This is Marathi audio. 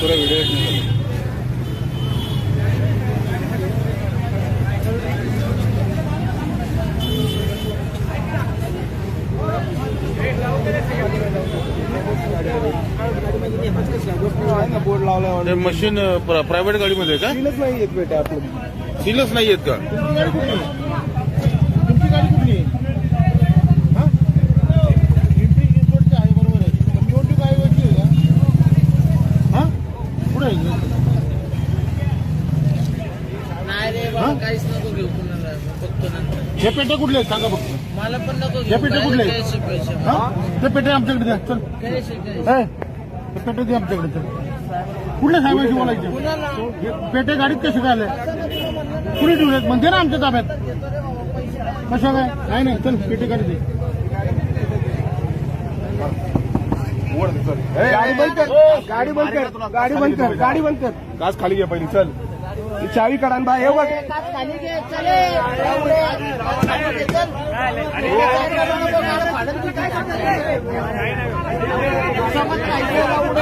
पूरा व्हिडिओ बोर्ड लावला मशीन प्रायव्हेट गाडीमध्ये का? सीलच नाही येत बेटा आपलं. सीलच नाही येत का? तुमची गाडी कुठली आहे? हा पिंपरी चिंचवडची आहे, बरोबर आहे. पण निवडणूक आयोगाची आहे का? हा कुठे आहे? नाही रे बाबा, काहीच नको घेऊ कुणाला, बघतो नंतर. हे पेटे कुठले आहेत सांगा फक्त. मला पण नको हे घेऊ. पेटे कुठले आहेत? कैसे पैसे हा ते पेटे आमच्याकडे द्या. चल कैसे हे, ते पेटे दे आमच्याकडे. चल कुठले साहेबांशी बोलायचे? कुणाला हे पेटे गाडीत कसे काय आले? कुणी ठेवलेत म्हणते ना आमच्या ताब्यात. कशा काय? नाही चल पेटे गाडी दे. गाडी बंद कर, गाडी बंद कर, गाडी बंद कर, गाडी बंद कर. गाज खाली घे पहिली. चल चावी काढा बा. हे बघ खाली घे, चले. काय